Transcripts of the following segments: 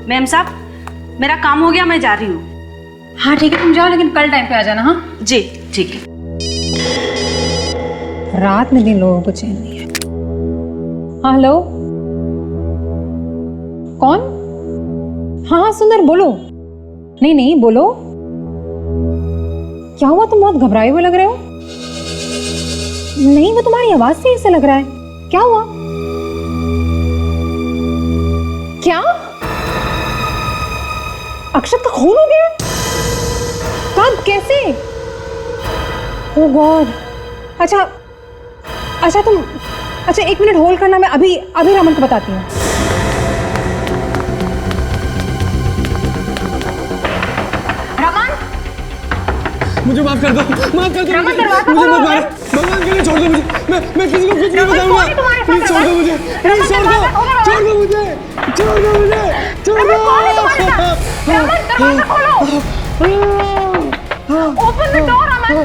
Ma'am साहब, मेरा काम हो गया, मैं जा रही हूँ। हाँ ठीक है, तुम जाओ, लेकिन कल टाइम पे आ जाना। हाँ जी ठीक है। रात में दिन लोगों को चैन नहीं है। हाँ हेलो, कौन? हाँ हाँ सुंदर, बोलो। नहीं नहीं बोलो, क्या हुआ? तुम बहुत घबराए हुए लग रहे हो। नहीं, वो तुम्हारी आवाज से ऐसा लग रहा है। क्या हुआ? क्या अक्षत का खून हो गया? कब, कैसे? ओह गॉड। अच्छा अच्छा तुम, अच्छा 1 मिनट होल्ड करना, मैं अभी अभी रमन को बताती हूँ। मुझे माफ कर दो, माफ कर दो। रमन, दरवाजा मुझे खोलो। मत मारो, भगवान के लिए छोड़ दो मुझे। मैं किसी को कुछ नहीं बताऊंगा। प्लीज छोड़ दो मुझे, प्लीज छोड़ दो, छोड़ दो मुझे, छोड़ दो मुझे, छोड़ दो। रमन दरवाजा खोलो। Open the door Raman.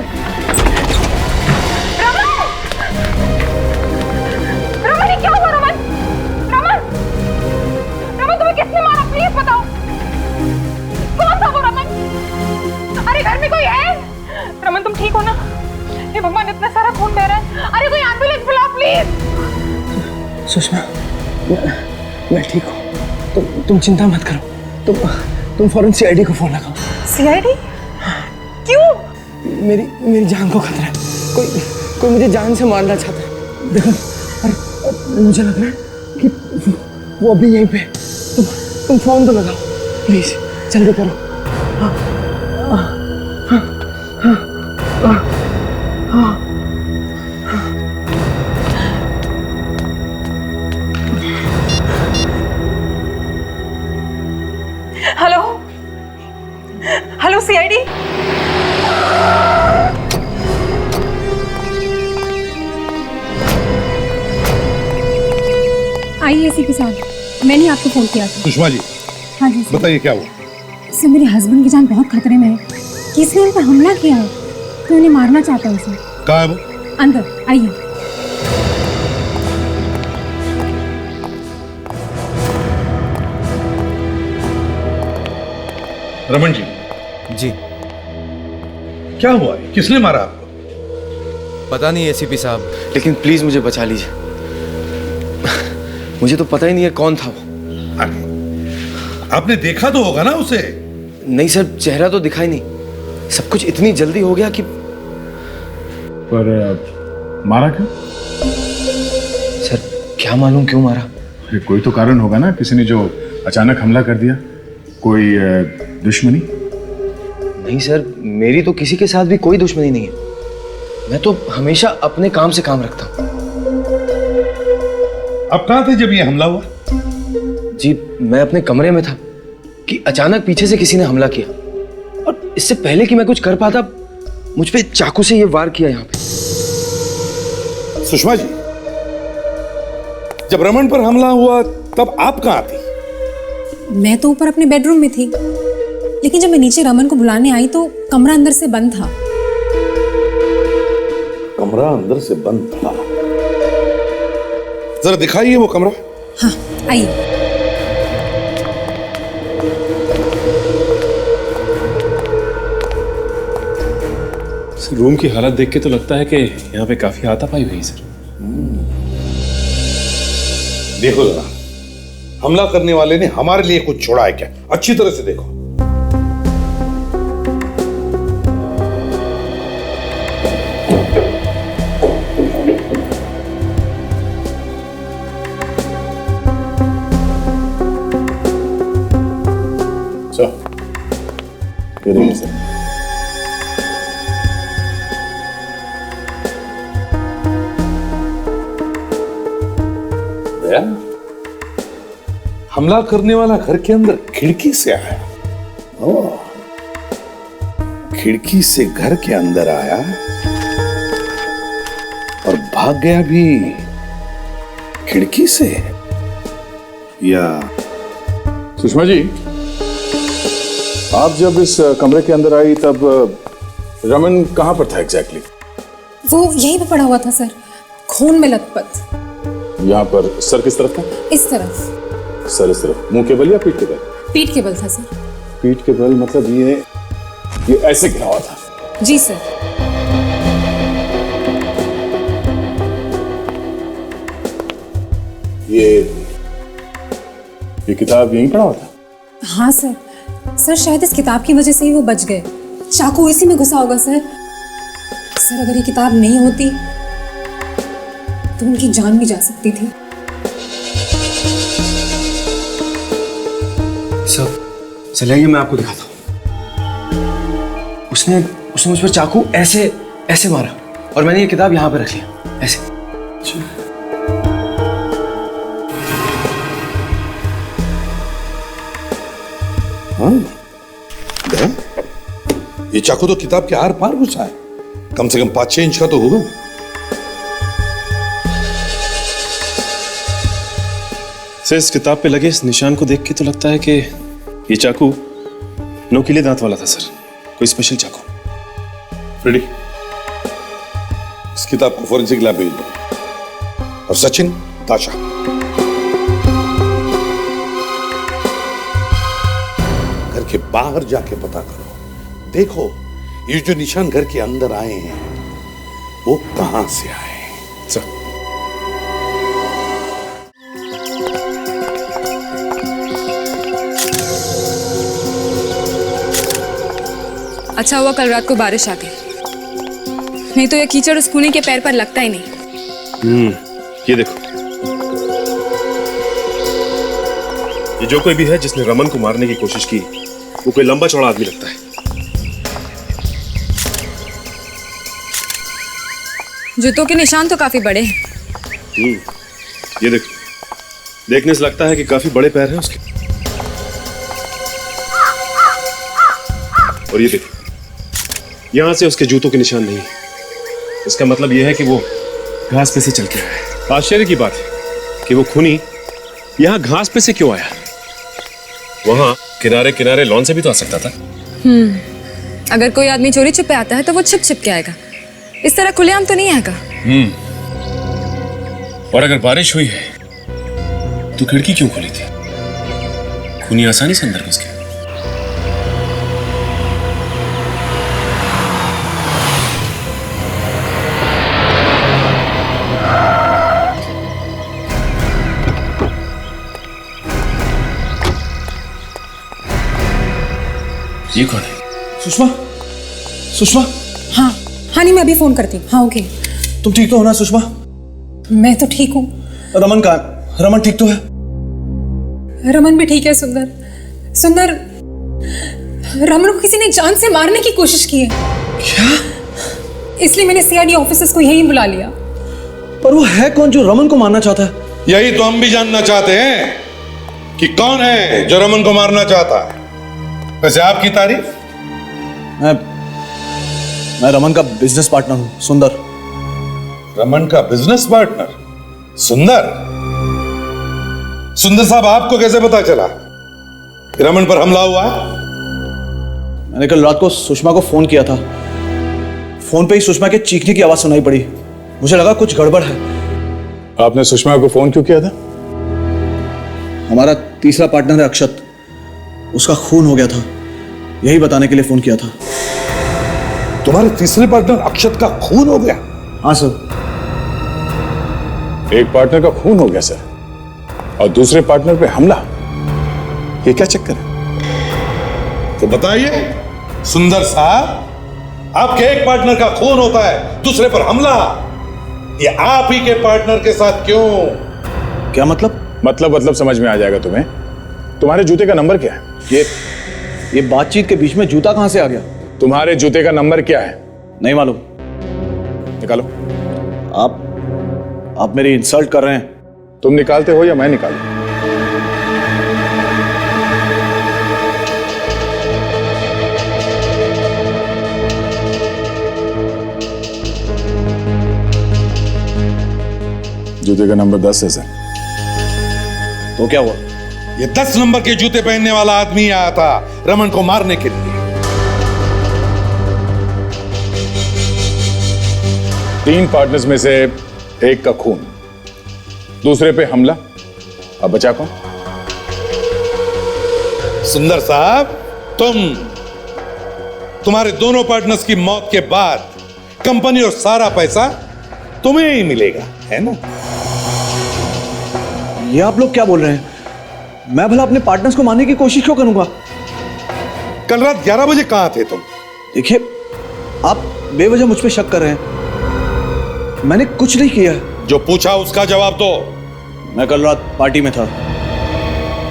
Raman, ये क्या हुआ रमन? रमन, रमन तुम्हें किसने मारा? प्लीज बताओ, कौन था वो रमन? अरे घर में कोई है? रमन तुम ठीक हो ना? हे भगवान, इतना सारा खून बह रहा है। अरे कोई एम्बुलेंस बुलाओ प्लीज। सुषमा, मैं ठीक हूँ, तुम चिंता मत करो। तुम फौरन सीआईडी को फोन लगाओ। सीआईडी? क्यों? मेरी जान को खतरा है। कोई मुझे जान से मारना चाहता है। देखो, और मुझे लग रहा है कि वो अभी यहीं पे। तुम फोन तो लगाओ प्लीज, जल्दी करो। हाँ हाँ हाँ हाँ हाँ। Hello hello CID. आइए एसीपी साहब, मैंने आपको फोन किया था। सुषमा जी, हाँ जी सर। बताइए क्या हुआ? सर मेरे हस्बैंड की जान बहुत खतरे में है। किसी ने उन पर हमला किया है, तो उन्हें मारना चाहता है उसे। कहाँ है वो? अंदर आइए। रमन जी, जी क्या हुआ है? किसने मारा आपको? पता नहीं एसीपी साहब। लेकिन प्लीज मुझे बचा लीजिए, मुझे तो पता ही नहीं है कौन था वो। अरे, आपने देखा तो होगा ना उसे? नहीं सर, चेहरा तो दिखाई नहीं। सब कुछ इतनी जल्दी हो गया कि। पर मारा क्यों? सर क्या मालूम क्यों मारा। अरे कोई तो कारण होगा ना, किसी ने जो अचानक हमला कर दिया। कोई दुश्मनी? नहीं सर, मेरी तो किसी के साथ भी कोई दुश्मनी नहीं है। मैं तो हमेशा अपने काम से काम रखता हूँ। आप कहाँ थे जब ये हमला हुआ? जी मैं अपने कमरे में था कि अचानक पीछे से किसी ने हमला किया, और इससे पहले कि मैं कुछ कर पाता, मुझ पे चाकू से ये वार किया यहाँ पे। सुषमा जी, जब रमन पर हमला हुआ तब आप कहाँ थी? मैं तो ऊपर अपने बेडरूम में थी, लेकिन जब मैं नीचे रमन को बुलाने आई तो कमरा अंदर से बंद था। कमरा अंदर से बंद था? जरा दिखाइए वो कमरा। हाँ आइए। रूम की हालत देख के तो लगता है कि यहाँ पे काफी हाथापाई हुई सर। देखो जरा, हमला करने वाले ने हमारे लिए कुछ छोड़ा है क्या? अच्छी तरह से देखो। सर हमला करने वाला घर के अंदर खिड़की से आया। ओह, खिड़की से घर के अंदर आया और भाग गया भी खिड़की से, या? सुषमा जी, आप जब इस कमरे के अंदर आई तब रमन कहां पर था एग्जैक्टली? वो यहीं पे पड़ा हुआ था सर, खून में लथपथ। यहाँ पर। सर किस तरफ था? इस तरफ। सर इस तरफ, मुंह के बल या पीठ के बल? पीठ के बल था सर। पीठ के बल मतलब ये ऐसे गिरा हुआ था? जी सर। ये किताब यहीं पड़ा हुआ था? हाँ सर। सर शायद इस किताब की वजह से ही वो बच गए। चाकू इसी में घुसा होगा सर। सर अगर ये किताब नहीं होती तो उनकी जान भी जा सकती थी। सब चलिए मैं आपको दिखाता हूँ। उसने मुझ पर चाकू ऐसे ऐसे मारा और मैंने ये किताब यहाँ पे रख लिया ऐसे। हाँ, ये चाकू तो किताब के आर पार घुसा है, कम से कम 5-6 इंच का तो होगा। सर इस किताब पे लगे इस निशान को देख के तो लगता है कि ये चाकू नोकीले दांत वाला था सर, कोई स्पेशल चाकू। फ्रेडी, इस किताब को फॉरेंसिक लैब भेज दो। और सचिन, ताशा, घर के बाहर जाके पता करो, देखो ये जो निशान घर के अंदर आए हैं वो कहां से आए। सर अच्छा हुआ कल रात को बारिश आ गई, नहीं तो ये कीचड़ उस खूनी के पैर पर लगता ही नहीं। ये देखो, ये जो कोई भी है जिसने रमन को मारने की कोशिश की वो कोई लंबा चौड़ा आदमी लगता है। जूतों के निशान तो काफी बड़े हैं। ये देखो, देखने से लगता है कि काफी बड़े पैर हैं उसके। और ये देखो, यहां से उसके जूतों के निशान नहीं, इसका मतलब यह है कि वो घास पे से चल के आया है। आश्चर्य की बात है कि वो खूनी यहां घास पे से क्यों आया? वहां किनारे किनारे लॉन से भी तो आ सकता था। अगर कोई आदमी चोरी छुपे आता है तो वो छिप छिप के आएगा, इस तरह खुलेआम तो नहीं आएगा। और अगर बारिश हुई है तो खिड़की क्यों खुली थी? खूनी आसानी से अंदर घुस गया। ये कौन है? सुषमा, सुषमा। हाँ हाँ, नहीं मैं अभी फोन करती हूँ। हाँ ओके। तुम ठीक तो हो ना सुषमा? मैं तो ठीक हूँ। रमन कहाँ? रमन ठीक तो है? रमन भी ठीक है। सुंदर, सुंदर, रमन को किसी ने जान से मारने की कोशिश की है। क्या? इसलिए मैंने सीआईडी ऑफिसर्स को यहीं बुला लिया। पर वो है कौन जो रमन को मारना चाहता है? यही तो हम भी जानना चाहते हैं कि कौन है जो रमन को मारना चाहता है। वैसे आपकी तारीफ? मैं रमन का बिजनेस पार्टनर हूं, सुंदर। रमन का बिजनेस पार्टनर सुंदर? सुंदर साहब, आपको कैसे पता चला कि रमन पर हमला हुआ है? मैंने कल रात को सुषमा को फोन किया था। फोन पे ही सुषमा के चीखने की आवाज सुनाई पड़ी। मुझे लगा कुछ गड़बड़ है। आपने सुषमा को फोन क्यों किया था? हमारा तीसरा पार्टनर है अक्षत, उसका खून हो गया था, यही बताने के लिए फोन किया था। तुम्हारे तीसरे पार्टनर अक्षत का खून हो गया? हाँ सर। एक पार्टनर का खून हो गया सर, और दूसरे पार्टनर पे हमला, ये क्या चक्कर है? तो बताइए सुंदर साहब, आपके एक पार्टनर का खून होता है, दूसरे पर हमला, ये आप ही के पार्टनर के साथ क्यों? क्या मतलब? मतलब समझ में आ जाएगा तुम्हें। तुम्हारे जूते का नंबर क्या है? ये बातचीत के बीच में जूता कहां से आ गया? तुम्हारे जूते का नंबर क्या है? नहीं मालूम। निकालो। आप मेरी इंसल्ट कर रहे हैं। तुम निकालते हो या मैं निकालूं? जूते का नंबर 10 है सर। तो क्या हुआ? ये 10 नंबर के जूते पहनने वाला आदमी आया था रमन को मारने के लिए। 3 पार्टनर्स में से एक का खून, दूसरे पे हमला, अब बचा कौन? सुंदर साहब, तुम्हारे दोनों पार्टनर्स की मौत के बाद कंपनी और सारा पैसा तुम्हें ही मिलेगा, है ना? ये आप लोग क्या बोल रहे हैं? मैं भला अपने पार्टनर्स को मारने की कोशिश क्यों करूंगा? कल रात 11 बजे कहां थे तुम? देखिए, आप बेवजह मुझ पे शक कर रहे हैं। मैंने कुछ नहीं किया। जो पूछा उसका जवाब दो। मैं कल रात पार्टी में था।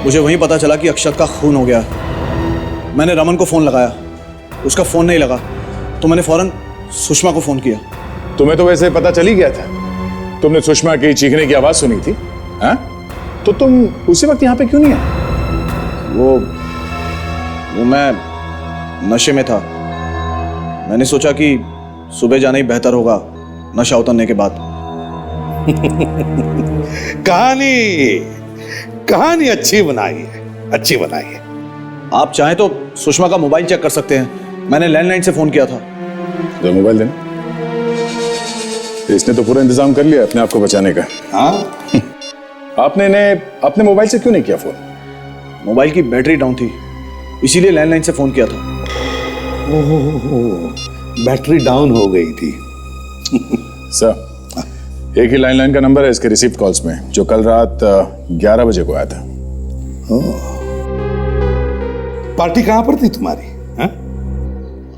मुझे वहीं पता चला कि अक्षत का खून हो गया। मैंने रमन को फोन लगाया, उसका फोन नहीं लगा, तो मैंने फौरन सुषमा को फोन किया। तुम्हें तो वैसे पता चल ही गया था। तुमने सुषमा की चीखने की आवाज सुनी थी, हाँ? तो तुम उसी वक्त यहाँ पे क्यों नहीं आए? वो मैं नशे में था। मैंने सोचा कि सुबह जाना ही बेहतर होगा नशा उतरने के बाद। कहानी अच्छी बनाई है, अच्छी बनाई है। आप चाहें तो सुषमा का मोबाइल चेक कर सकते हैं। मैंने लैंडलाइन से फोन किया था। जो मोबाइल देना। इसने तो पूरा इंतजाम कर लिया अपने आप को बचाने का। हाँ? आपने इन्हें अपने मोबाइल से क्यों नहीं किया फोन? मोबाइल की बैटरी डाउन थी, इसीलिए लैंडलाइन से फोन किया था। बैटरी डाउन हो गई थी। सर, एक ही लैंडलाइन का नंबर है इसके रिसीव्ड कॉल्स में, जो कल रात 11 बजे को आया था। पार्टी कहां पर थी तुम्हारी?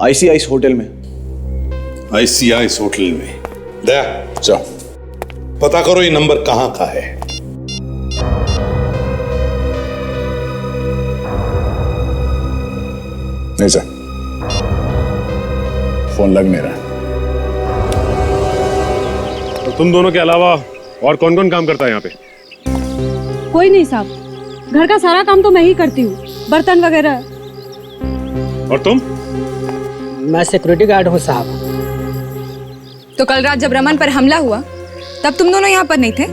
आईसीआईस होटल में। आईसीआईस होटल में? दया, जाओ पता करो ये नंबर कहां का है। नहीं सर, फोन लग नहीं रहा। तो तुम दोनों के अलावा और कौन कौन काम करता है यहाँ पे? कोई नहीं साहब, घर का सारा काम तो मैं ही करती हूँ, बर्तन वगैरह। और तुम? मैं सिक्योरिटी गार्ड हूँ साहब। तो कल रात जब रमन पर हमला हुआ तब तुम दोनों यहाँ पर नहीं थे?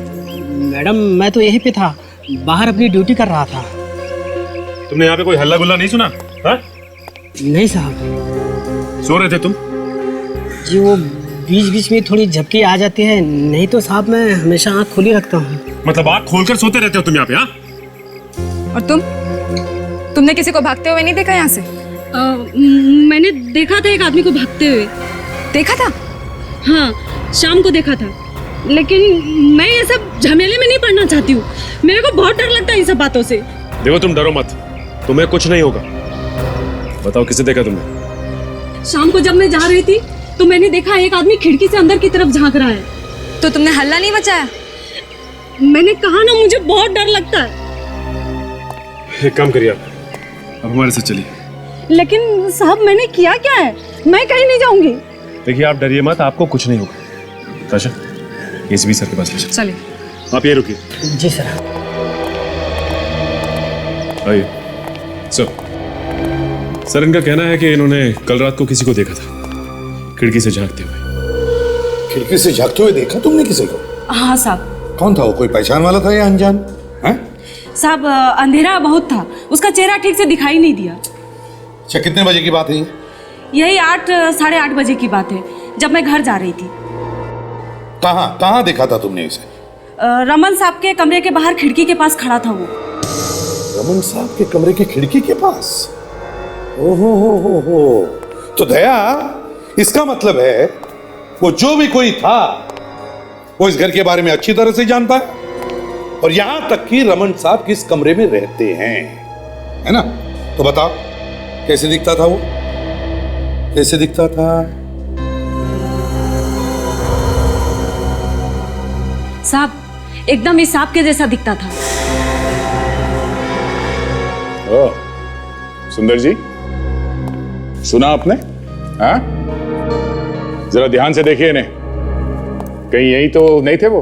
मैडम, मैं तो यहीं पे था, बाहर अपनी ड्यूटी कर रहा था। तुमने यहाँ पे कोई हल्ला गुल्ला नहीं सुना? हाँ? नहीं साहब सो रहे थे तुम? जी, वो बीच बीच में थोड़ी झपकी आ जाती है, नहीं तो साहब मैं हमेशा आँख खुली रखता हूँ। मतलब आँख खोलकर सोते रहते हो तुम यहाँ पे? हाँ? और तुमने किसी को भागते हुए नहीं देखा यहाँ से? मैंने देखा था एक आदमी को भागते हुए। देखा था? हाँ, शाम को देखा था, लेकिन मैं ये सब झमेले में नहीं पड़ना चाहती हूँ। मेरे को बहुत डर लगता है इन सब बातों से। देखो, तुम डरो मत, तुम्हें कुछ नहीं होगा। बताओ, किसे देखा तुमने? शाम को जब मैं जा रही थी तो मैंने देखा एक आदमी खिड़की से अंदर की तरफ झांक रहा है। तो तुमने हल्ला नहीं मचाया? मैंने कहा ना, मुझे बहुत डर लगता है। एक काम करिए, आप अब हमारे साथ चलिए। लेकिन साहब, मैंने किया क्या है? मैं कहीं नहीं जाऊंगी। देखिए, आप डरिए मत, आपको कुछ नहीं होगा। ताशा, एसीपी सर के पास ले चलिए। आप ये रुकिए। जी सर। आइए। सर, इनका कहना है कि इन्होंने कल रात को किसी को देखा था खिड़की से झांकते हुए। खिड़की से झांकते हुए देखा तुमने किसी को? हाँ साहब। कौन था वो? कोई पहचान वाला था या अनजान? साहब, अंधेरा बहुत था, उसका चेहरा ठीक से दिखाई नहीं दिया। अच्छा, कितने बजे की बात है ये? यही 8 साढ़े 8 बजे की बात है, जब मैं घर जा रही थी। कहाँ देखा था तुमने इसे? रमन साहब के कमरे के बाहर खिड़की के पास खड़ा था वो। रमन साहब के कमरे की खिड़की के पास? ओहो हो। तो दया, इसका मतलब है वो जो भी कोई था वो इस घर के बारे में अच्छी तरह से जानता है, और यहां तक कि रमन साहब किस कमरे में रहते हैं, है ना? तो बताओ, कैसे दिखता था वो? कैसे दिखता था? साहब, एकदम इस सांप के जैसा दिखता था। ओ, सुंदर जी, सुना आपने? हाँ? जरा ध्यान से देखिए इन्हें, कहीं यही तो नहीं थे वो?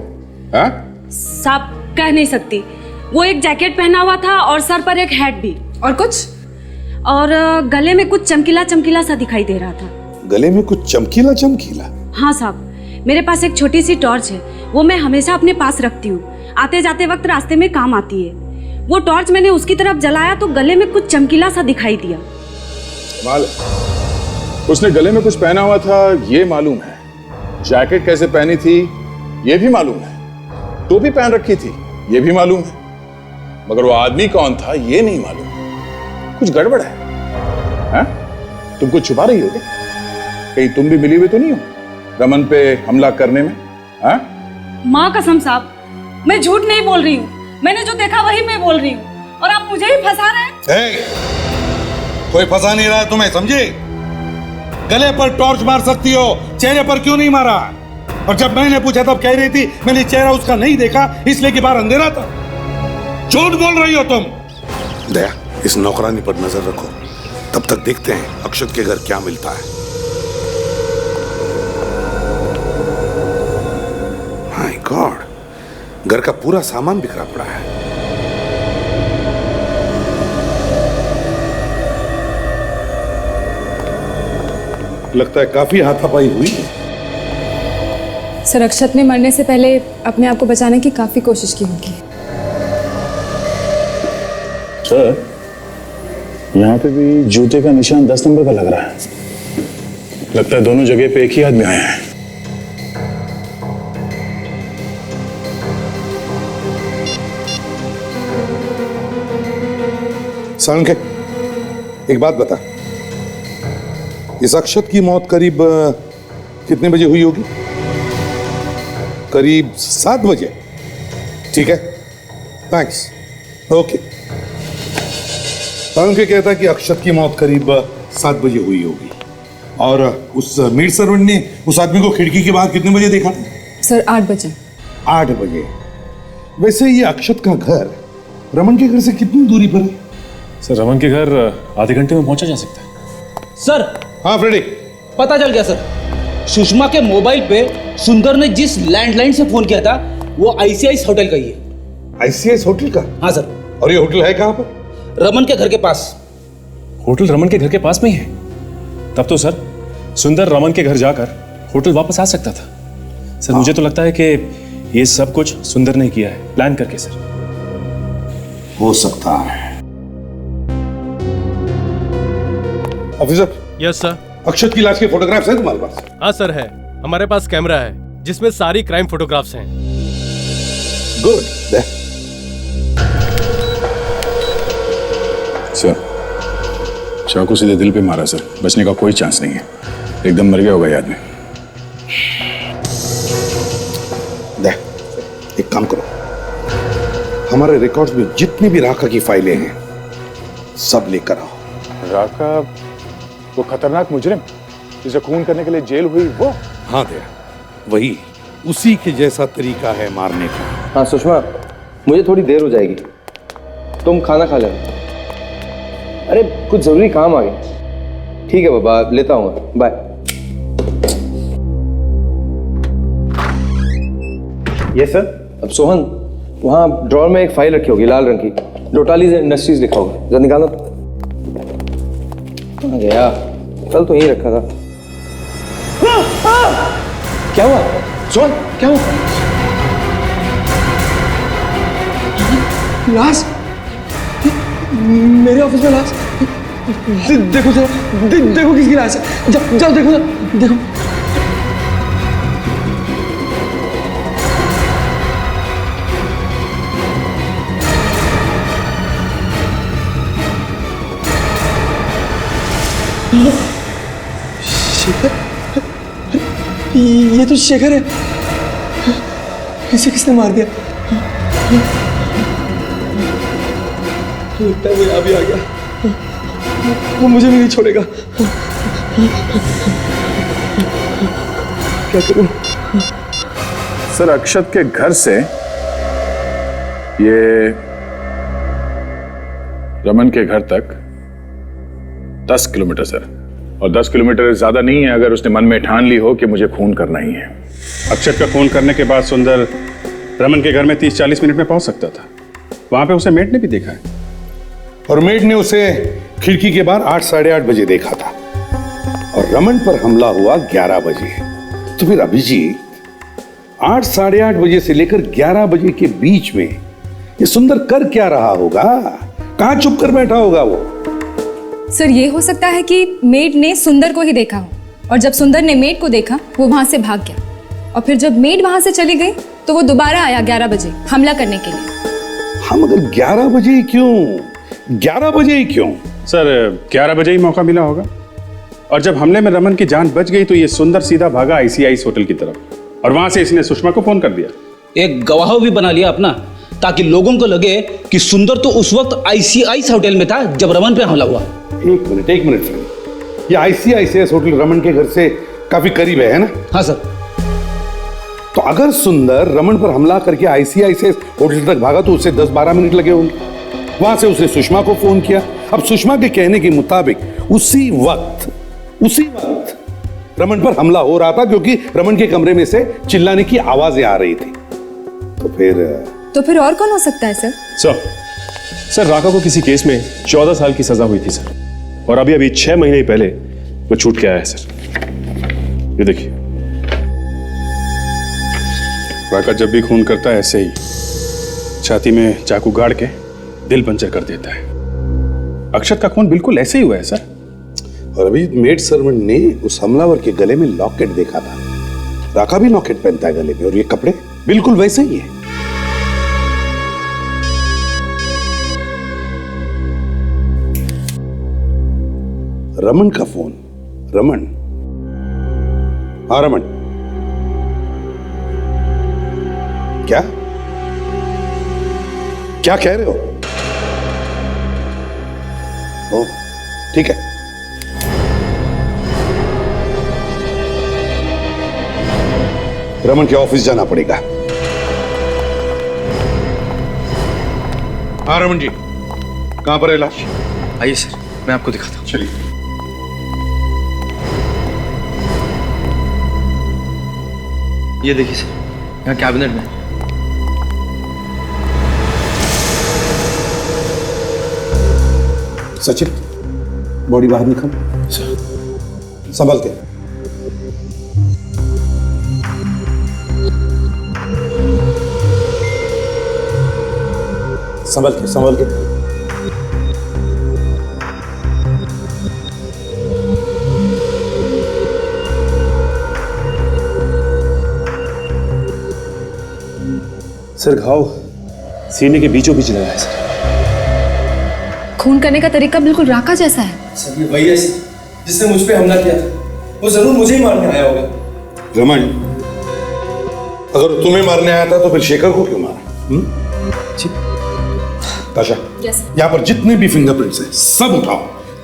हाँ? साहब, कह नहीं सकती। वो एक जैकेट पहना हुआ था और सर पर एक हैट भी। और कुछ? और गले में कुछ चमकीला चमकीला सा दिखाई दे रहा था। गले में कुछ चमकीला चमकीला? हाँ साहब, मेरे पास एक छोटी सी टॉर्च है, वो मैं हमेशा अपने पास रखती हूँ, आते जाते वक्त रास्ते में काम आती है। वो टॉर्च मैंने उसकी तरफ जलाया तो गले में कुछ चमकीला सा दिखाई दिया। उसने गले में कुछ पहना हुआ था ये मालूम है, जैकेट कैसे पहनी थी ये भी मालूम है, टोपी पहन रखी थी ये भी मालूम है, मगर वो आदमी कौन था ये नहीं मालूम। कुछ गड़बड़ है? हाँ? तुम कुछ छुपा रही हो क्या? कहीं तुम भी मिली हुई तो नहीं हो रमन पे हमला करने में? हाँ? माँ कसम साहब, मैं झूठ नहीं बोल रही हूँ। मैंने जो देखा वही मैं बोल रही हूँ और आप मुझे ही फंसा रहे हैं। कोई फंसा नहीं रहा है तुम्हें, समझे? गले पर टॉर्च मार सकती हो, चेहरे पर क्यों नहीं मारा? और जब मैंने पूछा तब कह रही थी मैंने चेहरा उसका नहीं देखा इसलिए कि बाहर अंधेरा था। झूठ बोल रही हो तुम। दया, इस नौकरानी पर नजर रखो, तब तक देखते हैं अक्षत के घर क्या मिलता है। माय गॉड, घर का पूरा सामान बिखरा पड़ा है। लगता है काफी हाथापाई हुई है। सर, अक्षत ने मरने से पहले अपने आप को बचाने की काफी कोशिश की होगी। सर, यहाँ पे भी जूते का निशान 10 नंबर का लग रहा है। लगता है दोनों जगह पे एक ही आदमी आया है। संग, एक बात बता, इस अक्षत की मौत करीब कितने बजे हुई होगी? करीब 7 बजे। ठीक है, थैंक्स, ओके। संग कहता कि अक्षत की मौत करीब 7 बजे हुई होगी और उस मेड सर्वेंट ने उस आदमी को खिड़की के बाहर कितने बजे देखा? सर 8 बजे। 8 बजे। वैसे ये अक्षत का घर रमन के घर से कितनी दूरी पर है? सर, रमन के घर आधे घंटे में पहुंचा जा सकता है। सर, हाँ फ्रेडी, पता चल गया सर। सुषमा के मोबाइल पे सुंदर ने जिस लैंडलाइन से फोन किया था वो आईसीआई होटल का ही है। आईसीआई होटल का? हाँ सर। और ये होटल है कहाँ पर? रमन के घर के पास। होटल रमन के घर के पास में ही है? तब तो सर सुंदर रमन के घर जाकर होटल वापस आ सकता था। सर, मुझे तो लगता है कि ये सब कुछ सुंदर ने किया है, प्लान करके। सर, हो सकता है। ऑफिसर। Yes sir. अक्षत की लाश के फोटोग्राफ्स हैं तुम्हारे पास? हाँ सर, है। हमारे पास कैमरा है जिसमें सारी क्राइम फोटोग्राफ्स हैं। गुड। सर, चाकू सीधे दिल पे मारा सर, बचने का कोई चांस नहीं है। एकदम मर गया होगा ये आदमी। एक काम करो, हमारे रिकॉर्ड्स में जितनी भी राका की फाइलें हैं सब लेकर आओ। राका, वो खतरनाक मुजरिम जिसे खून करने के लिए जेल हुई, वो? हाँ दया, वही। उसी के जैसा तरीका है मारने का। हाँ सुषमा, मुझे थोड़ी देर हो जाएगी, तुम खाना खा लेना। अरे कुछ जरूरी काम आ गया। ठीक है बाबा, लेता हूँ, बाय। ये सर। अब सोहन, वहाँ ड्रॉर में एक फाइल रखी होगी लाल रंग की, डोटालीज इंडस्ट्रीज लिखा होगा, जरा निकालो। कहाँ गया? कल तो यहीं रखा था। क्या हुआ सोहन, क्या हुआ? लाश मेरे ऑफिस में, लाश। देखो जरा, देखो किसकी लाश है। जाओ देखो ना, देखो। शेखर, ये तो शेखर है। इसे किसने मार दिया? लगता है वो यहाँ भी आ गया। वो मुझे भी नहीं छोड़ेगा। क्या करूं? सर, अक्षत के घर से ये रमन के घर तक 10 किलोमीटर सर, और 10 किलोमीटर ज्यादा नहीं है अगर उसने मन में ठान ली हो कि मुझे खून करना ही है। अक्षत का खून करने के बाद सुंदर रमन के घर में 30-40 मिनट में पहुंच सकता था। वहां पे उसे मेट ने भी देखा है, और मेड ने उसे खिड़की के बाहर 8-8:30 बजे देखा था, और रमन पर हमला हुआ 11 बजे। तो फिर अभिजीत 8-8:30 बजे से लेकर 11 बजे के बीच में ये सुंदर कर क्या रहा होगा? कहां छुप कर बैठा होगा वो? सर, ये हो सकता है कि मेड ने सुंदर को ही देखा हो, और जब सुंदर ने मेड को देखा वो वहां से भाग गया, और फिर जब मेड वहां से चली गई तो वो दोबारा आया 11 बजे हमला करने के लिए। हम अगर 11 बजे ही क्यों? 11 बजे ही क्यों? सर 11 बजे ही मौका मिला होगा, और जब हमले में रमन की जान बच गई तो ये सुंदर सीधा भागा आईसीआईस होटल की तरफ, और वहां से इसने सुषमा को फोन कर दिया। एक गवाह भी बना लिया अपना, ताकि लोगों को लगे कि सुंदर तो उस वक्त आईसीआईस होटल में था जब रमन पे हमला हुआ। एक मिनट फ्रेंड, ये आईसीआईसीएस होटल रमन के घर से काफी करीब है ना? हाँ सर। तो अगर सुंदर रमन पर हमला करके आईसीआईसीएस होटल तक भागा तो उसे 10-12 मिनट लगे होंगे। वहां से उसने सुषमा को फोन किया। अब सुषमा के कहने के मुताबिक उसी वक्त रमन पर हमला हो रहा था, क्योंकि रमन के कमरे में से चिल्लाने की आवाजें आ रही थी। तो फिर और कौन हो सकता है सर? सर राका को किसी केस में 14 साल की सजा हुई थी सर, और अभी 6 महीने पहले वो छूट के आया है सर। ये देखिए, राका जब भी खून करता है ऐसे ही छाती में चाकू गाड़ के दिल पंचर कर देता है। अक्षत का खून बिल्कुल ऐसे ही हुआ है सर। और अभी मेड सर्वेंट ने उस हमलावर के गले में लॉकेट देखा था। राका भी लॉकेट पहनता है गले में, और ये कपड़े बिल्कुल वैसे ही है। रमन का फोन। रमन, हाँ रमन, क्या क्या कह रहे हो? ओ, ठीक है। रमन के ऑफिस जाना पड़ेगा। हाँ रमन जी, कहां पर है लाश? आइए सर, मैं आपको दिखाता हूँ। चलिए। ये देखिए सर, यहाँ कैबिनेट में। सचिन, बॉडी बाहर निकाल। संभल के। संभल के। सर घाव सीने के बीचों बीच लगा है सर। खून करने का तरीका बिल्कुल राका जैसा है। सर ये वही है जिसने मुझ पे हमला किया था। वो जरूर मुझे ही मारने आया होगा। रमन, अगर तुम्हें मारने आया था तो फिर शेखर को क्यों मारा? ताशा, यहाँ पर जितने भी फिंगरप्रिंट्स हैं सब उठाओ।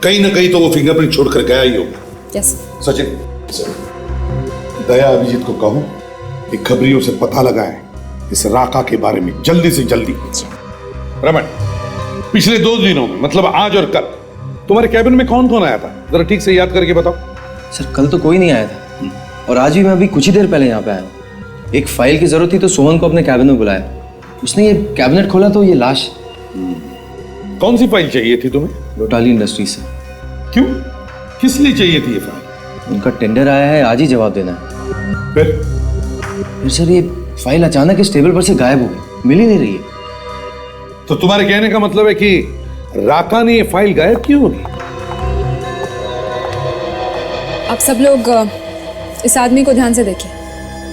कहीं ना कहीं तो वो फिंगरप्रिंट छोड़कर गया ही होगा। यस सचिन, दया अभिजीत को कहो कि खबरियों से पता लगाए इस राका के बारे में जल्दी से जल्दी। रमन, पिछले 2 दिनों में, मतलब आज और कल, तुम्हारे कैबिन में कौन कौन आया था? जरा ठीक से याद करके बताओ। सर कल तो कोई नहीं आया था, और आज भी मैं अभी कुछ ही देर पहले यहाँ पे आया हूँ। एक फाइल की जरूरत थी तो सोहन को अपने कैबिन में बुलाया। उसने ये कैबिनेट खोला तो ये लाश। कौन सी फाइल चाहिए थी तुम्हें? लोटाली इंडस्ट्रीज से। क्यों, किस लिए चाहिए थी ये फाइल? उनका टेंडर आया है, आज ही जवाब देना है। फिर सर ये फाइल अचानक इस टेबल पर से गायब हो गई, मिल ही नहीं रही है। तो तुम्हारे कहने का मतलब है कि राका ने ये फाइल गायब क्यों होगी? आप सब लोग इस आदमी को ध्यान से देखिए।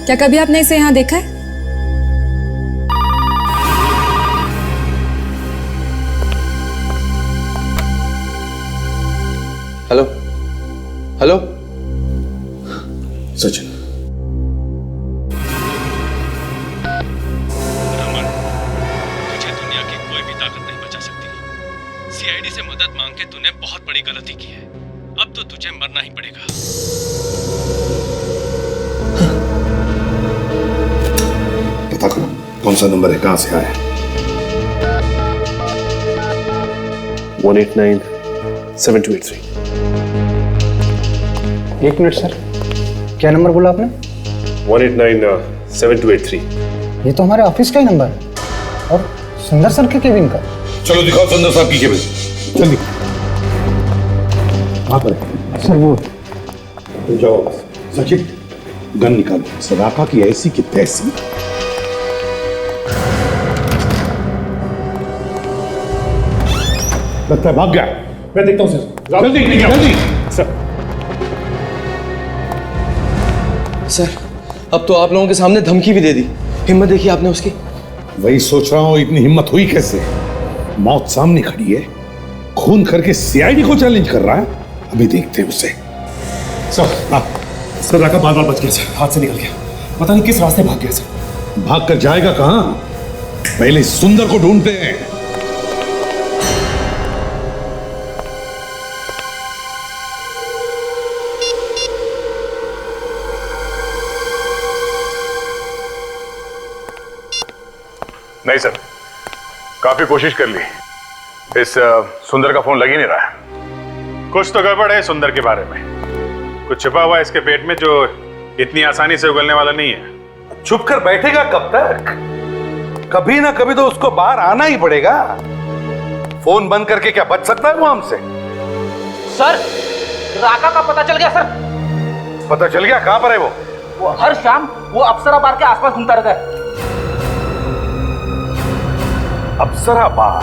क्या कभी आपने इसे यहाँ देखा है? हेलो हेलो सचिन, तुझे दुनिया की कोई भी ताकत नहीं बचा सकती। सीआईडी से मदद मांग के तूने बहुत बड़ी गलती की है। अब तो तुझे मरना ही पड़ेगा। पता करो कौन सा नंबर है, कहां से आया है। 189-7283। एक मिनट सर, क्या नंबर बोला आपने? 189-7283। ये तो हमारे ऑफिस का ही नंबर है, और सुंदर सर के केबिन का। चलो दिखाओ सुंदर साहब की केबिन। जल्दी। वहां पर सर वो तो जाओ। सचिन, गन निकालो। सदाका की ऐसी की तैसी। लगता है भाग गया। मैं देखता हूँ सर। जल्दी जल्दी। सर अब तो आप लोगों के सामने धमकी भी दे दी। हिम्मत देखी आपने उसकी। वही सोच रहा हूं, इतनी हिम्मत हुई कैसे? मौत सामने खड़ी है, खून करके सीआईडी को चैलेंज कर रहा है। अभी देखते हैं उसे। सर राका बार बच गया सर, हाथ से निकल गया। पता नहीं किस रास्ते भाग गया सर। भाग कर जाएगा कहां? पहले सुंदर को ढूंढते हैं। नहीं सर, काफी कोशिश कर ली, इस सुंदर का फोन लग ही नहीं रहा है। कुछ तो गड़बड़ है सुंदर के बारे में। कुछ छिपा हुआ है इसके पेट में जो इतनी आसानी से उगलने वाला नहीं है। छुप कर बैठेगा कब तक? कभी ना कभी तो उसको बाहर आना ही पड़ेगा। फोन बंद करके क्या बच सकता है वो हमसे? सर, राका का पता चल गया सर। पता चल गया? कहां पर है वो हर शाम वो अप्सरा बार के आसपास घूमता रहता है। अप्सरा बार?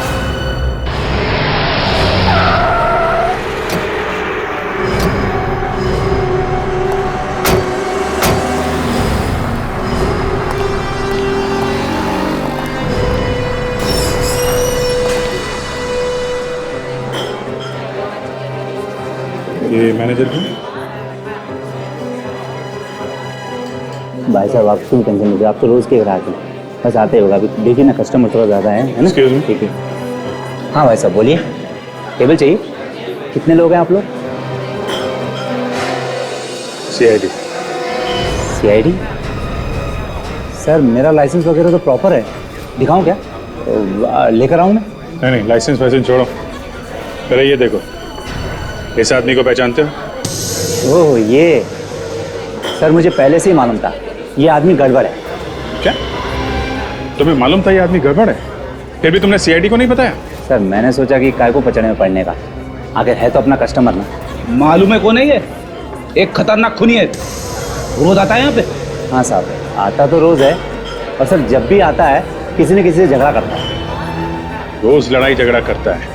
ये मैनेजर क्यों? भाई साहब आप क्यों टेंशन लीजिए, आप तो रोज के ग्राहक हैं, बस आते होगा। अभी देखिए ना कस्टमर थोड़ा ज़्यादा है ना। ठीक है। हाँ भाई साहब बोलिए, टेबल चाहिए? कितने लोग हैं आप लोग? सीआईडी। सीआईडी? सर मेरा लाइसेंस वगैरह तो प्रॉपर है, दिखाऊं क्या? लेकर आऊं मैं? नहीं, लाइसेंस वाइसेंस छोड़ो, पहले ये देखो, इस आदमी को पहचानते हो? ओह ये, सर मुझे पहले से ही मालूम था ये आदमी गड़बड़ है। क्या तुम्हें मालूम था ये आदमी गड़बड़ है, फिर भी तुमने सीआईडी को नहीं बताया? सर मैंने सोचा कि काय को पचड़े में पड़ने का, अगर है तो अपना कस्टमर ना। मालूम है कौन है ये? एक खतरनाक खूनी है, रोज आता है यहाँ पे। हाँ साहब आता तो रोज है, और सर जब भी आता है किसी न किसी से झगड़ा करता है। रोज लड़ाई झगड़ा करता है,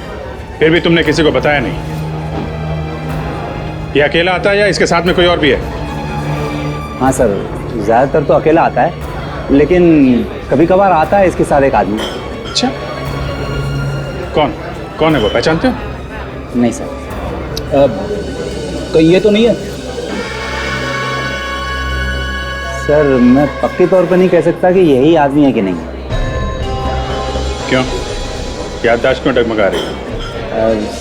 फिर भी तुमने किसी को बताया नहीं? ये अकेला आता है या इसके साथ में कोई और भी है? हाँ सर ज़्यादातर तो अकेला आता है, लेकिन कभी कभार आता है इसके साथ एक आदमी। अच्छा, कौन कौन है वो, पहचानते हो? नहीं सर। कहीं ये तो नहीं है? सर मैं पक्के तौर पर नहीं कह सकता कि यही आदमी है कि नहीं। क्यों, याददाश्त क्यों डगमगा रही है?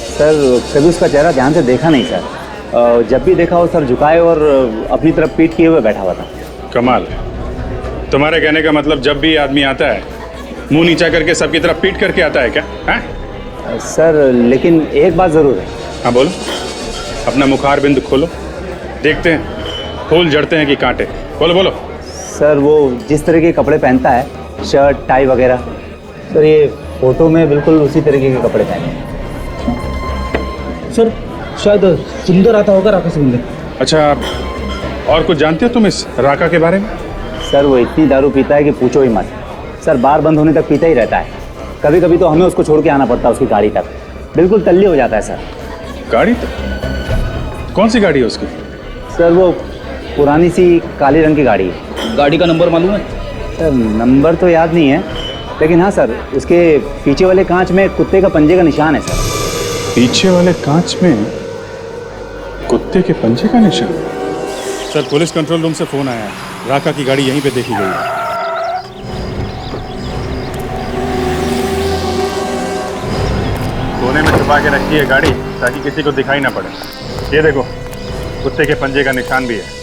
सर कभी उसका चेहरा ध्यान से देखा नहीं सर, जब भी देखा हो सर झुकाए और अपनी तरफ पीठ किए हुए बैठा हुआ था। कमाल, तुम्हारे कहने का मतलब जब भी आदमी आता है मुंह नीचा करके सबकी तरफ पीट करके आता है क्या? है सर लेकिन एक बात जरूर है। हाँ बोलो, अपना मुखार बिंदु खोलो, देखते हैं फूल जड़ते हैं कि कांटे। बोलो बोलो। सर वो जिस तरह के कपड़े पहनता है, शर्ट टाई वगैरह, सर ये फोटो में बिल्कुल उसी तरीके के कपड़े पहने हैं। सर शायद सुंदर आता होगा, राका सुंदर। अच्छा, और कुछ जानते हो तुम इस राका के बारे में? सर वो इतनी दारू पीता है कि पूछो ही मत। सर बार बंद होने तक पीता ही रहता है, कभी कभी तो हमें उसको छोड़ के आना पड़ता है उसकी गाड़ी तक, बिल्कुल तल्ली हो जाता है सर। गाड़ी तक? कौन सी गाड़ी है उसकी? सर वो पुरानी सी काले रंग की गाड़ी है। गाड़ी का नंबर मालूम है? सर नंबर तो याद नहीं है, लेकिन हाँ सर उसके पीछे वाले कांच में कुत्ते का पंजे का निशान है सर। पीछे वाले कांच में कुत्ते के पंजे का निशान? सर पुलिस कंट्रोल रूम से फोन आया है, राका की गाड़ी यहीं पे देखी गई है। कोने में छुपा के रखी है गाड़ी ताकि किसी को दिखाई ना पड़े। ये देखो, कुत्ते के पंजे का निशान भी है।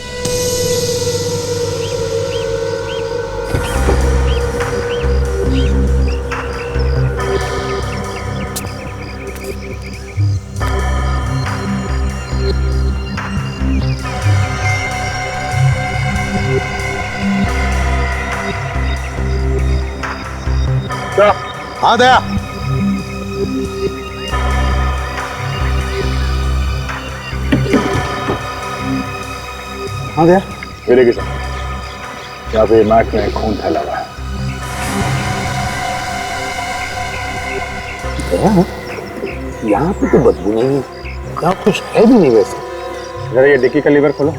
हाँ दया, हाँ दया, मेरे के साथ यहाँ पे मैट में खून फैला हुआ है। यहाँ पे तो बदबू नहीं, यहाँ कुछ है भी नहीं वैसे। जरा ये डिक्की का लीवर खोलो।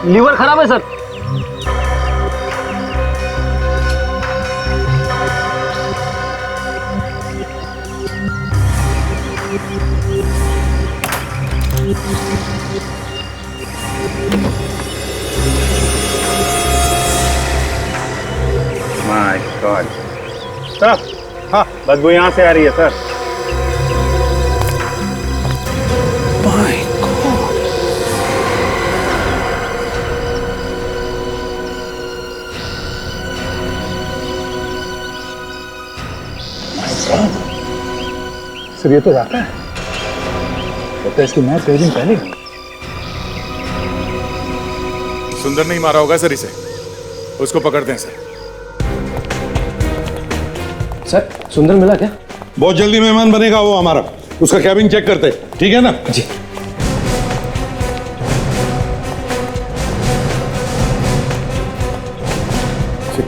लीवर खराब है सर। सर, हाँ बदबू यहाँ से आ रही है सर। सर ये तो राका है, लगता है इसकी मौत कई दिन पहले। सुंदर नहीं मारा होगा सर इसे, उसको पकड़ते हैं सर। सर सुंदर मिला क्या? बहुत जल्दी मेहमान बनेगा वो हमारा, उसका कैबिन चेक करते, ठीक है ना? जी।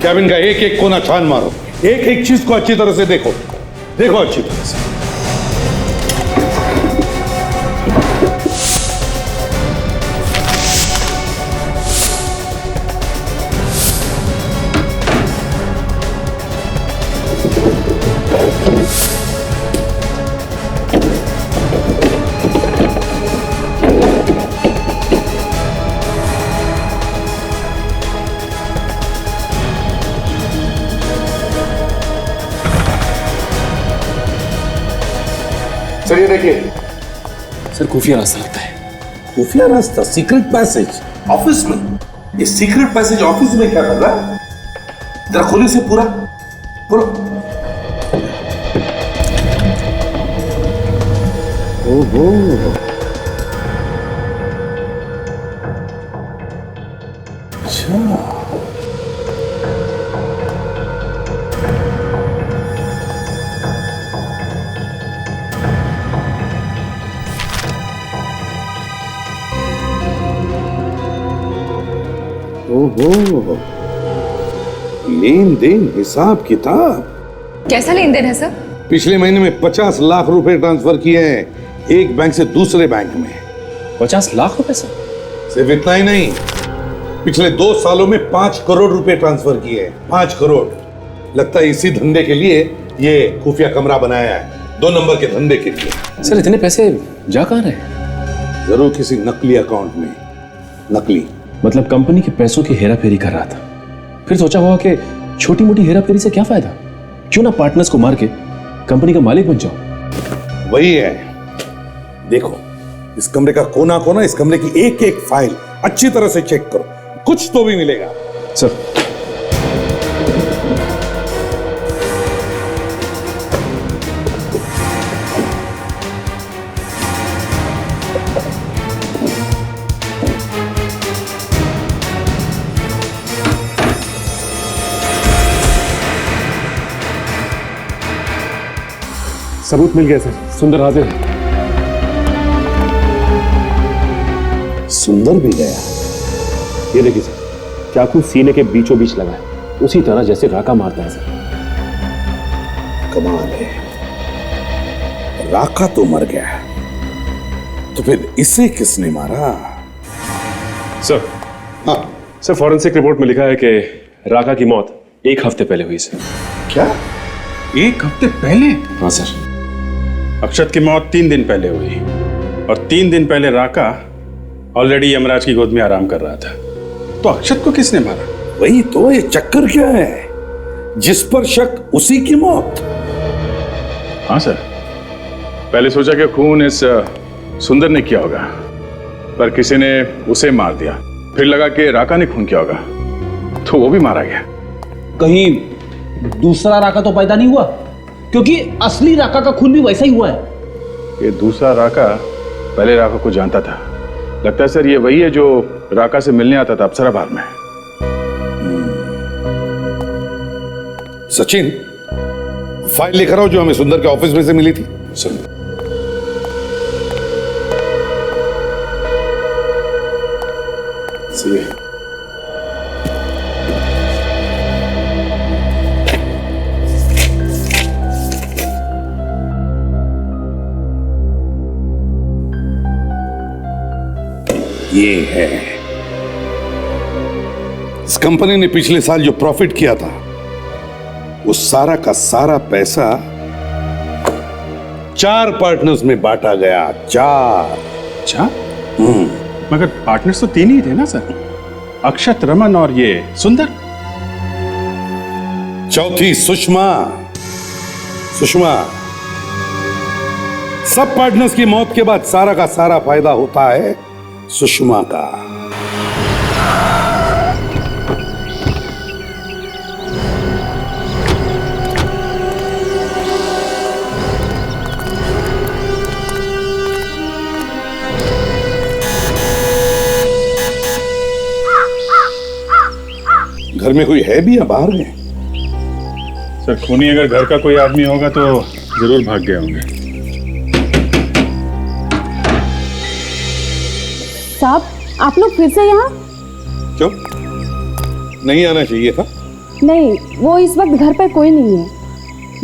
कैबिन का एक एक कोना छान मारो, एक एक चीज को अच्छी तरह से देखो, देखो अच्छी तरह से। सर ये देखिए। सर खुफिया रास्ता लगता है। खुफिया रास्ता, सीक्रेट पैसेज ऑफिस में? ये सीक्रेट पैसेज ऑफिस में क्या कर रहा है? जरा खोलिए से पूरा बोलो। ओहो, अच्छा। ओहो, लेन देन हिसाब किताब। कैसा लेन देन है सर? पिछले महीने में 50 लाख रुपए ट्रांसफर किए हैं एक बैंक से दूसरे बैंक में। 50 लाख रुपए सर? सिर्फ इतना ही नहीं, पिछले 2 सालों में 5 करोड़ रुपए ट्रांसफर किए हैं। 5 करोड़। लगता है इसी धंधे के लिए ये खुफिया कमरा बनाया है, 2 नंबर के धंधे के लिए। सर इतने पैसे जा कहां रहे? जरूर किसी नकली अकाउंट में। नकली मतलब कंपनी के पैसों की हेरा फेरी कर रहा था, फिर सोचा होगा कि छोटी मोटी हेरा फेरी से क्या फायदा, क्यों ना पार्टनर्स को मार के कंपनी का मालिक बन जाओ। वही है। देखो इस कमरे का कोना कोना, इस कमरे की एक एक फाइल अच्छी तरह से चेक करो, कुछ तो भी मिलेगा। सर सबूत मिल गया सर, सुंदर हाजिर है। सुंदर भी गया। ये देखिए सर, चाकू सीने के बीचों बीच लगा है, उसी तरह जैसे राका मारता है सर। कमाल है, राका तो मर गया, तो फिर इसे किसने मारा? सर हाँ सर, फॉरेंसिक रिपोर्ट में लिखा है कि राका की मौत 1 हफ्ते पहले हुई सर। क्या 1 हफ्ते पहले? हाँ सर। अक्षत की मौत 3 दिन पहले हुई और 3 दिन पहले राका ऑलरेडी यमराज की गोद में आराम कर रहा था। तो अक्षत को किसने मारा? वही तो, ये चक्कर क्या है? जिस पर शक उसी की मौत। हाँ सर, पहले सोचा कि खून इस सुंदर ने किया होगा, पर किसी ने उसे मार दिया। फिर लगा कि राका ने खून किया होगा, तो वो भी मारा गया। कहीं दूसरा राका तो पैदा नहीं हुआ? क्योंकि असली राका का खून भी वैसा ही हुआ है। ये दूसरा राका पहले राका को जानता था। लगता है सर ये वही है जो राका से मिलने आता था अप्सरा बार में। सचिन, फाइल लेकर आओ जो हमें सुंदर के ऑफिस में से मिली थी। सर ये है, इस कंपनी ने पिछले साल जो प्रॉफिट किया था वो सारा का सारा पैसा 4 पार्टनर्स में बांटा गया। 4। अच्छा, मगर पार्टनर्स तो 3 ही थे ना सर, अक्षत, रमन और ये सुंदर। चौथी सुषमा सुषमा, सब पार्टनर्स की मौत के बाद सारा का सारा फायदा होता है सुषमा का। घर में कोई है भी या बाहर गए? सर, खूनी अगर घर का कोई आदमी होगा तो जरूर भाग गए होंगे। साहब, आप लोग फिर से यहाँ? क्यों? नहीं आना चाहिए था? नहीं, वो इस वक्त घर पर कोई नहीं है,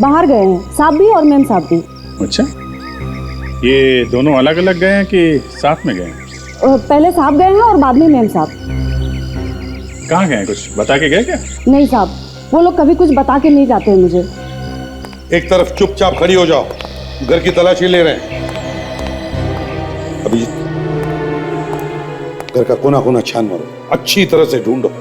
बाहर गए हैं, साहब भी और मैम साहब भी। अच्छा, ये दोनों अलग अलग गए हैं कि साथ में गए हैं? पहले साहब गए हैं और बाद में मैम साहब। कहाँ गए? कुछ बता के गए क्या? नहीं साहब, वो लोग कभी कुछ बता के नहीं जाते हैं मुझे। एक तरफ चुपचाप खड़ी हो जाओ, घर की तलाशी ले रहे हैं। अभिजीत, घर का कोना कोना छान मारो, अच्छी तरह से ढूंढो।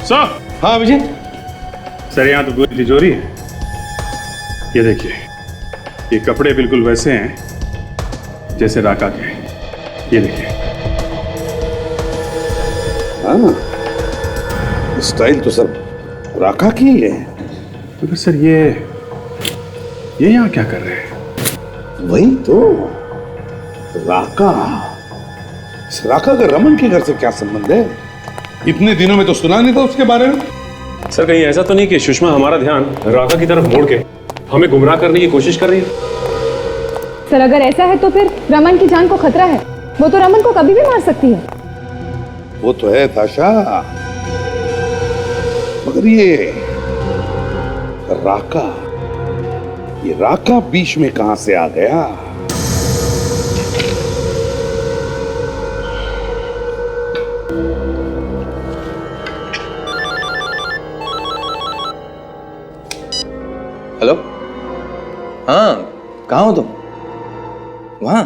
सर। हाँ अभिजीत। सर, यहाँ तो पूरी तिजोरी है। ये देखिए, ये कपड़े बिल्कुल वैसे हैं जैसे राका के। ये देखिए। हाँ, स्टाइल तो सर राका की ही है। तो फिर सर ये यहाँ क्या कर रहे हैं? वही तो, राका। इस राका का रमन के घर से क्या संबंध है? इतने दिनों में तो सुना नहीं था उसके बारे में। सर, कहीं ऐसा तो नहीं कि सुषमा हमारा ध्यान राका की तरफ मोड़ के हमें गुमराह करने की कोशिश कर रही है? सर, अगर ऐसा है तो फिर रमन की जान को खतरा है। वो तो रमन को कभी भी मार सकती है। वो तो है ताशा, मगर ये राका बीच में कहां से आ गया? हेलो, हाँ, कहाँ हो तुम? वहाँ?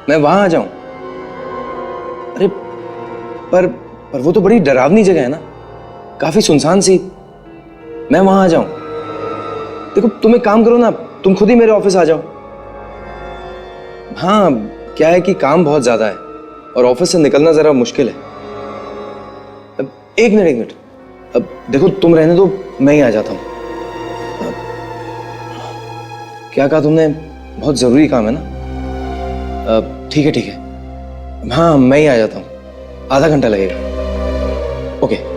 मैं वहाँ आ जाऊँ? अरे पर वो तो बड़ी डरावनी जगह है ना, काफी सुनसान सी। मैं वहाँ आ जाऊँ? देखो, तुम एक काम करो ना, तुम खुद ही मेरे ऑफिस आ जाओ। हाँ, क्या है कि काम बहुत ज्यादा है और ऑफिस से निकलना जरा मुश्किल है। अब एक मिनट, अब देखो, तुम रहने दो, मैं ही आ जाता हूँ। क्या कहा तुमने? बहुत जरूरी काम है ना? ठीक है, हाँ, मैं ही आ जाता हूँ, आधा घंटा लगेगा। ओके।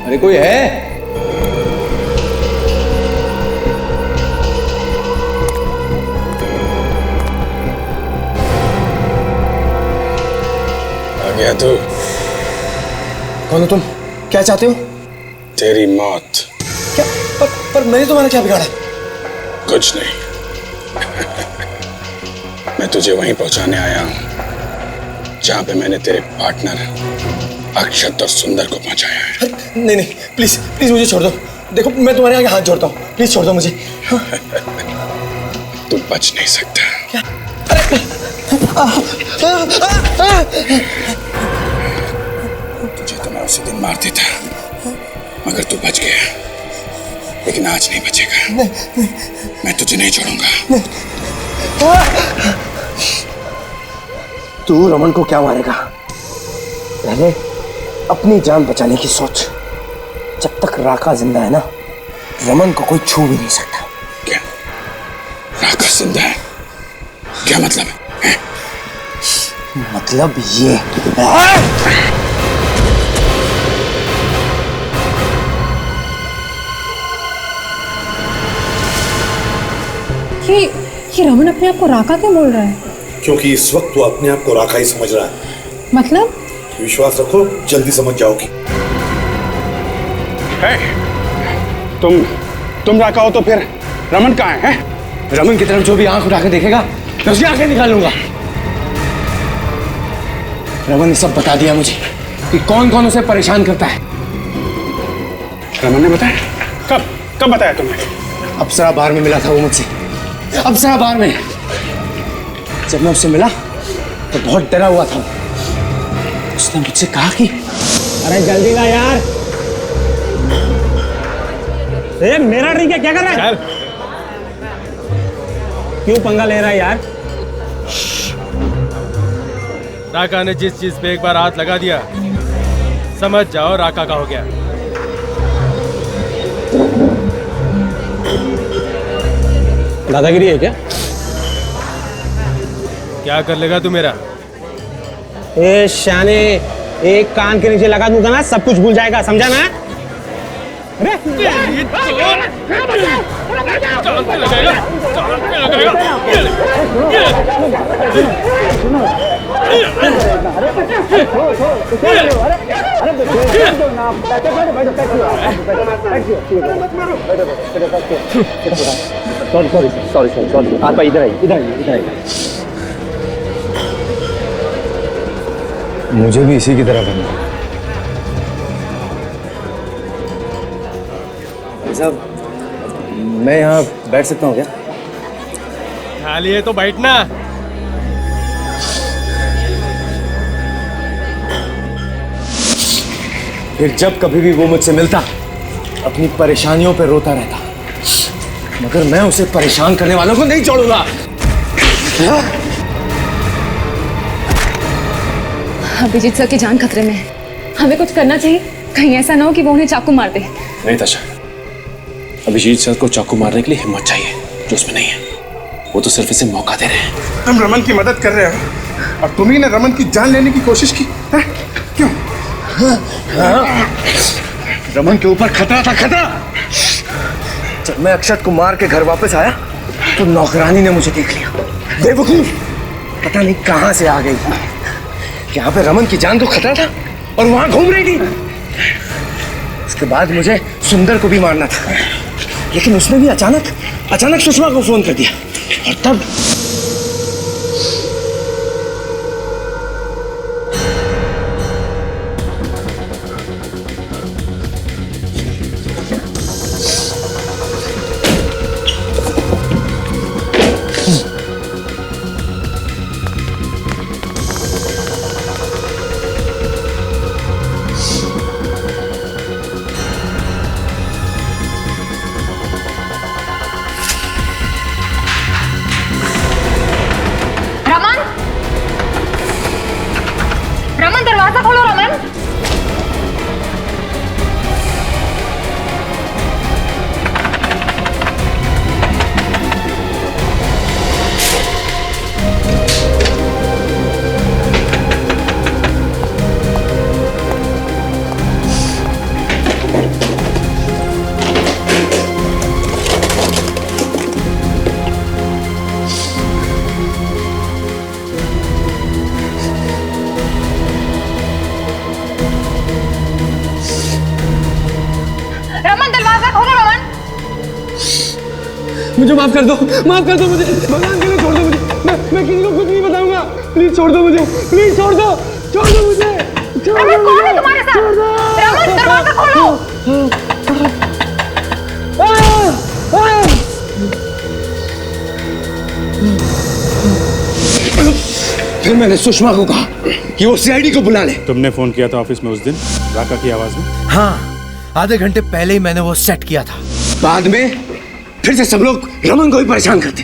अरे कोई है? गया तू? कौन हो तुम? क्या चाहते हो? तेरी मौत। क्या? पर मैंने तुम्हारा क्या बिगाड़ा? कुछ नहीं। मैं तुझे वहीं पहुंचाने आया हूं जहां पे मैंने तेरे पार्टनर अक्षत और सुंदर को पहुंचाया है। नहीं नहीं, प्लीज प्लीज मुझे छोड़ दो। देखो मैं तुम्हारे आगे हाथ जोड़ता हूँ, प्लीज छोड़ दो मुझे। तू बच नहीं सकता। क्या? तुझे तो मैं उसी दिन मार देता, मगर तू बच गया। लेकिन आज नहीं बचेगा। मैं तुझे नहीं छोड़ूंगा। तू रमन को क्या मारेगा? पहले अपनी जान बचाने की सोच। जब तक राका जिंदा है ना, रमन को कोई छू भी नहीं सकता। क्या? राका जिंदा है? क्या मतलब है? मतलब ये ये रमन अपने आप को राका क्यों बोल रहा है? क्योंकि इस वक्त वो अपने आप को राका ही समझ रहा है। मतलब? विश्वास रखो, जल्दी समझ जाओगी। तुम राका हो तो फिर रमन कहाँ है? रमन की तरफ जो भी आंख उठा के देखेगा मैं उसकी आंखें निकालूंगा। रमन ने सब बता दिया मुझे कि कौन कौन उसे परेशान करता है। रमन ने बताया? कब बताया तुमने? अप्सरा बार में मिला था वो मुझसे। अप्सरा बार में जब मैं उससे मिला तो बहुत डरा हुआ था। उसने मुझसे कहा कि अरे जल्दी ला यार। मेरा ड्रिंक है, क्या कर रहा है? क्यों पंगा ले रहा है यार? राका ने जिस चीज पे एक बार हाथ लगा दिया, समझ जाओ राका का हो गया। दादागिरी है क्या? क्या कर लेगा तू मेरा? ए शाने, एक कान के नीचे लगा दूंगा ना, सब कुछ भूल जाएगा, समझा ना? अरे सॉरी आप इधर आइए। मुझे भी इसी की तरह बनना। साहब, मैं यहाँ बैठ सकता हूँ क्या? खाली है तो बैठना। फिर जब कभी भी वो मुझसे मिलता अपनी परेशानियों पे रोता रहता, मगर मैं उसे परेशान करने वालों को नहीं छोड़ूंगा। अभिजीत सर की जान खतरे में है, हमें कुछ करना चाहिए। कहीं ऐसा ना हो कि वो उन्हें चाकू मार दे। नहीं ताशा, अभिजीत सर को चाकू मारने के लिए हिम्मत चाहिए जो उसमें नहीं है। वो तो सिर्फ इसे मौका दे रहे हैं। तुम रमन की मदद कर रहे हो और तुम ही ने रमन की जान लेने की कोशिश की है? क्यों? रमन के ऊपर खतरा था, खतरा। जब मैं अक्षत को मार के घर वापस आया तो नौकरानी ने मुझे देख लिया। बेवकूफ, पता नहीं कहां से आ गई। यहाँ पे रमन की जान तो खतरा था और वहां घूम रही थी। उसके बाद मुझे सुंदर को भी मारना था, लेकिन उसने भी अचानक सुषमा को फोन कर दिया और तब दरवाजा खोलो रमन। मुझे माफ कर दो मुझे, भगवान के लिए छोड़ दो मुझे, मैं किसी को कुछ नहीं बताऊंगा, प्लीज छोड़ दो मुझे, प्लीज छोड़ दो मुझे, रमन कौन है तुम्हारे साथ? रमन दरवाजा खोलो। फिर मैंने सुषमा को कहा कि वो सीआईडी को बुला ले। तुमने फोन किया था ऑफिस में उस दिन राका की आवाज में? हाँ, आधे घंटे पहले ही मैंने वो सेट किया था। बाद में फिर से सब लोग रमन को ही परेशान करते।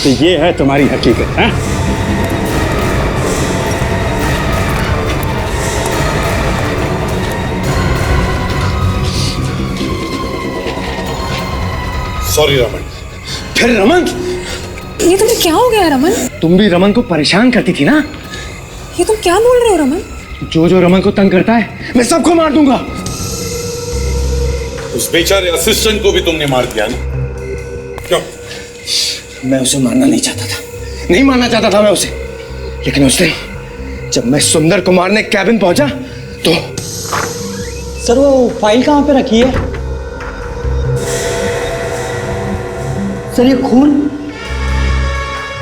तो ये है तुम्हारी हकीकत है? सॉरी रमन। फिर रमन, ये तुम्हें क्या हो गया रमन? तुम भी रमन को परेशान करती थी ना? ये तुम क्या बोल रहे हो रमन? जो रमन को तंग करता है मैं सबको मार दूंगा। उस बेचारे असिस्टेंट को भी तुमने मार दिया ना? क्यों? मैं उसे मारना नहीं चाहता था, नहीं मारना चाहता था मैं उसे, लेकिन उस दिन जब मैं सुंदर को मारने कैबिन पहुंचा तो। सर वो फाइल कहाँ पे रखी है? सर ये खून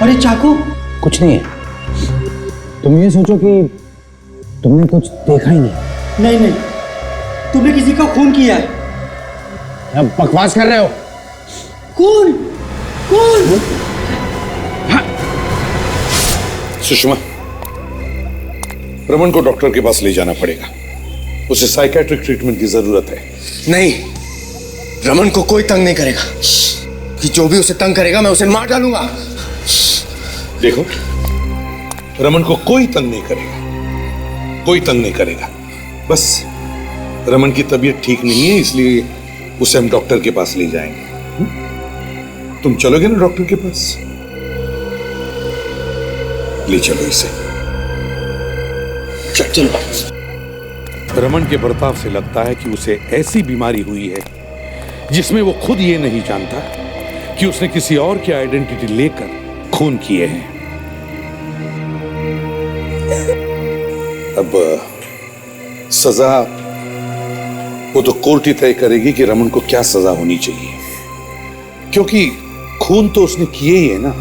और ये चाकू? कुछ नहीं है। तुम ये सोचो कि तुमने कुछ देखा ही नहीं। नहीं, तुमने किसी का खून किया है। अब बकवास कर रहे हो। खून? सुषमा, रमन को डॉक्टर के पास ले जाना पड़ेगा, उसे साइकेट्रिक ट्रीटमेंट की जरूरत है। नहीं, रमन को कोई तंग नहीं करेगा, कि जो भी उसे तंग करेगा मैं उसे मार डालूंगा। देखो, रमन को कोई तंग नहीं करेगा, बस रमन की तबीयत ठीक नहीं है, इसलिए उसे हम डॉक्टर के पास ले जाएंगे। तुम चलोगे ना डॉक्टर के पास? ले चलो इसे। चलो। रमन के बर्ताव से लगता है कि उसे ऐसी बीमारी हुई है जिसमें वो खुद ये नहीं जानता कि उसने किसी और की आइडेंटिटी लेकर खून किए हैं। अब सजा वो तो कोर्ट ही तय करेगी कि रमन को क्या सजा होनी चाहिए, क्योंकि खून तो उसने किए ही है ना।